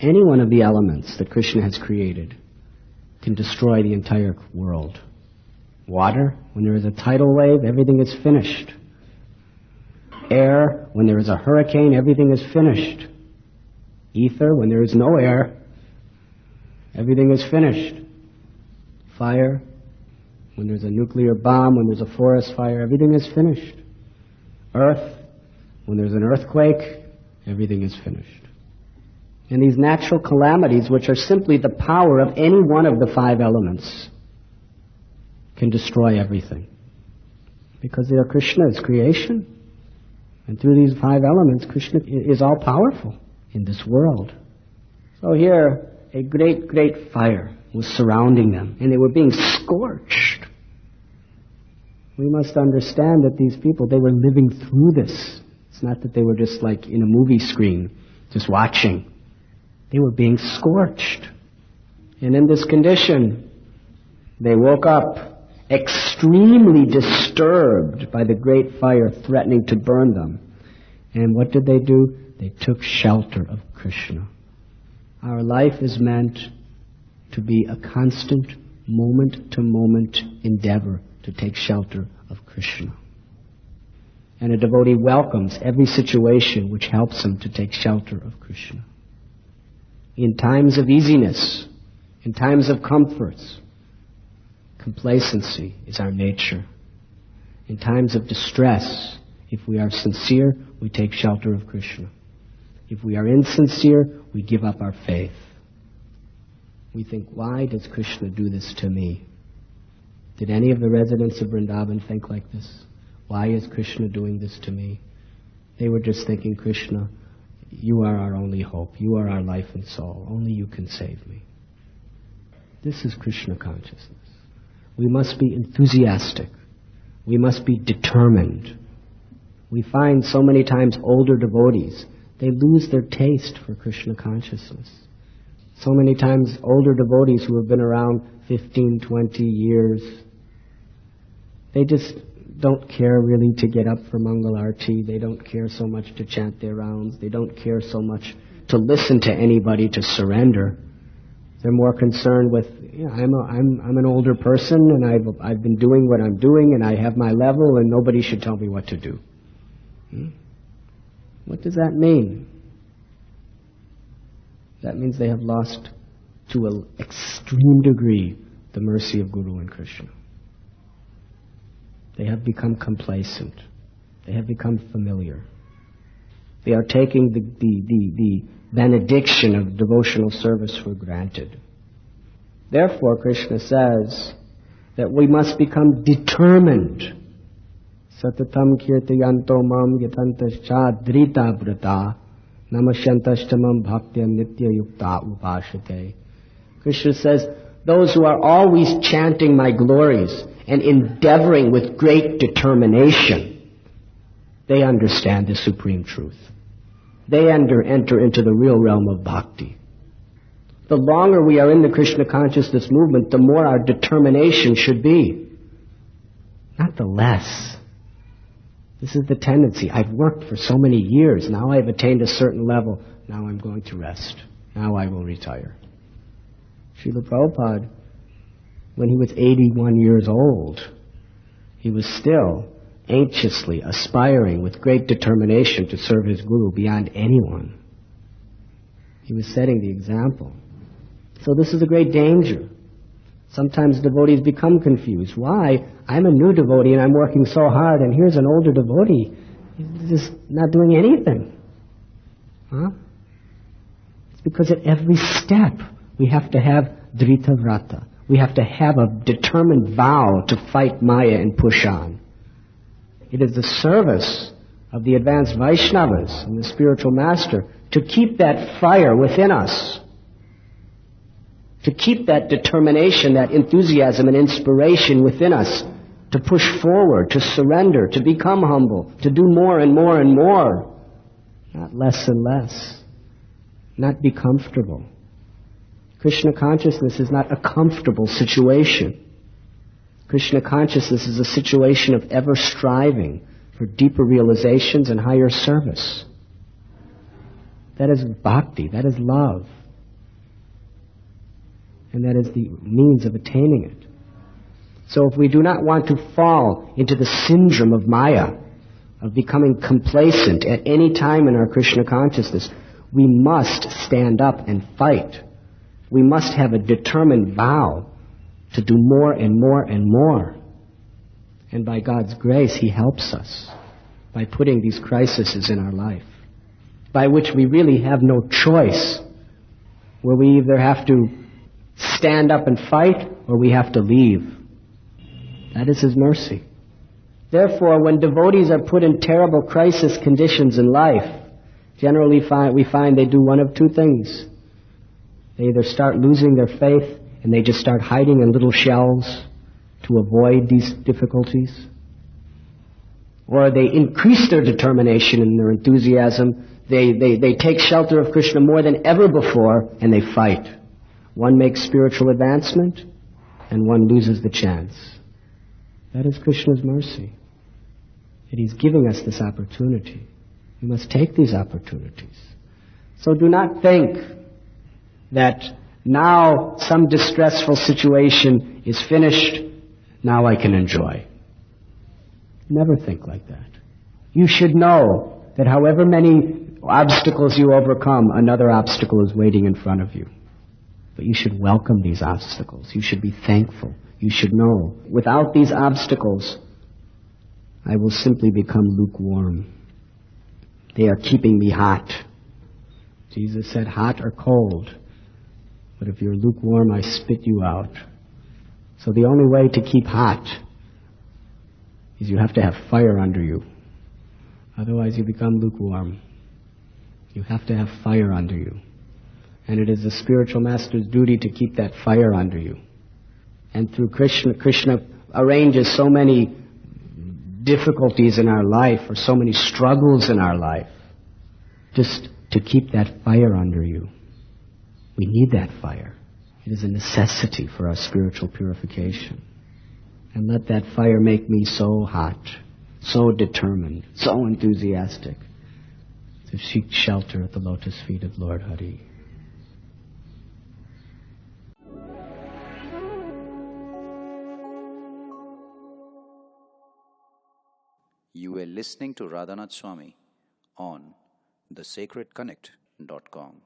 Any one of the elements that Krishna has created can destroy the entire world. Water, when there is a tidal wave, everything is finished. Air, when there is a hurricane, everything is finished. Ether, when there is no air, everything is finished. Fire, when there's a nuclear bomb, when there's a forest fire, everything is finished. Earth, when there's an earthquake, everything is finished. And these natural calamities, which are simply the power of any one of the five elements, can destroy everything. Because they are Krishna's creation. And through these five elements, Krishna is all-powerful in this world. So here, a great, great fire was surrounding them, and they were being scorched. We must understand that these people, they were living through this. It's not that they were just like in a movie screen, just watching. They were being scorched. And in this condition, they woke up extremely disturbed by the great fire threatening to burn them. And what did they do? They took shelter of Krishna. Our life is meant to be a constant, moment-to-moment endeavor to take shelter of Krishna. And a devotee welcomes every situation which helps him to take shelter of Krishna. In times of easiness, in times of comforts, complacency is our nature. In times of distress, if we are sincere, we take shelter of Krishna. If we are insincere, we give up our faith. We think, why does Krishna do this to me? Did any of the residents of Vrindavan think like this? Why is Krishna doing this to me? They were just thinking, Krishna, you are our only hope. You are our life and soul. Only you can save me. This is Krishna consciousness. We must be enthusiastic. We must be determined. We find so many times older devotees, they lose their taste for Krishna consciousness. So many times older devotees who have been around 15, 20 years, they just don't care really to get up for Mangal Arati. They don't care so much to chant their rounds. They don't care so much to listen to anybody, to surrender. They're more concerned with, I'm an older person and I've been doing what I'm doing and I have my level and nobody should tell me what to do. What does that mean? That means they have lost to an extreme degree the mercy of Guru and Krishna. They have become complacent. They have become familiar. They are taking the benediction of devotional service for granted. Therefore, Krishna says that we must become determined. Satatam kirtayanto mam yatantascha drita brata namasyantastamam bhaktya nitya yukta upashate. Krishna says, those who are always chanting my glories and endeavoring with great determination, they understand the supreme truth. They enter into the real realm of bhakti. The longer we are in the Krishna consciousness movement, the more our determination should be, not the less. This is the tendency. I've worked for so many years. Now I've attained a certain level. Now I'm going to rest. Now I will retire. Srila Prabhupada, when he was 81 years old, he was still anxiously aspiring with great determination to serve his Guru beyond anyone. He was setting the example. So this is a great danger. Sometimes devotees become confused. Why? I'm a new devotee and I'm working so hard, and here's an older devotee. He's just not doing anything. It's because at every step we have to have drita vrata. We have to have a determined vow to fight Maya and push on. It is the service of the advanced Vaishnavas and the spiritual master to keep that fire within us, to keep that determination, that enthusiasm and inspiration within us, to push forward, to surrender, to become humble, to do more and more and more, not less and less, not be comfortable. Krishna consciousness is not a comfortable situation. Krishna consciousness is a situation of ever striving for deeper realizations and higher service. That is bhakti, that is love. and that is the means of attaining it. So if we do not want to fall into the syndrome of Maya, of becoming complacent at any time in our Krishna consciousness, we must stand up and fight. We must have a determined vow to do more and more and more. And by God's grace, He helps us by putting these crises in our life, by which we really have no choice, where we either have to stand up and fight or we have to leave. That is His mercy. Therefore, when devotees are put in terrible crisis conditions in life, generally we find they do one of two things. They either start losing their faith and they just start hiding in little shells to avoid these difficulties, or they increase their determination and their enthusiasm. They take shelter of Krishna more than ever before and they fight. One makes spiritual advancement and one loses the chance. That is Krishna's mercy, that He's giving us this opportunity. We must take these opportunities. So do not think that now some distressful situation is finished, now I can enjoy. Never think like that. You should know that however many obstacles you overcome, another obstacle is waiting in front of you. But you should welcome these obstacles. You should be thankful. You should know, without these obstacles, I will simply become lukewarm. They are keeping me hot. Jesus said, hot or cold. But if you're lukewarm, I spit you out. So the only way to keep hot is you have to have fire under you. Otherwise you become lukewarm. You have to have fire under you. And it is the spiritual master's duty to keep that fire under you. And through Krishna arranges so many difficulties in our life, or so many struggles in our life, just to keep that fire under you. We need that fire. It is a necessity for our spiritual purification. And let that fire make me so hot, so determined, so enthusiastic to seek shelter at the lotus feet of Lord Hari. You were listening to Radhanath Swami on thesacredconnect.com.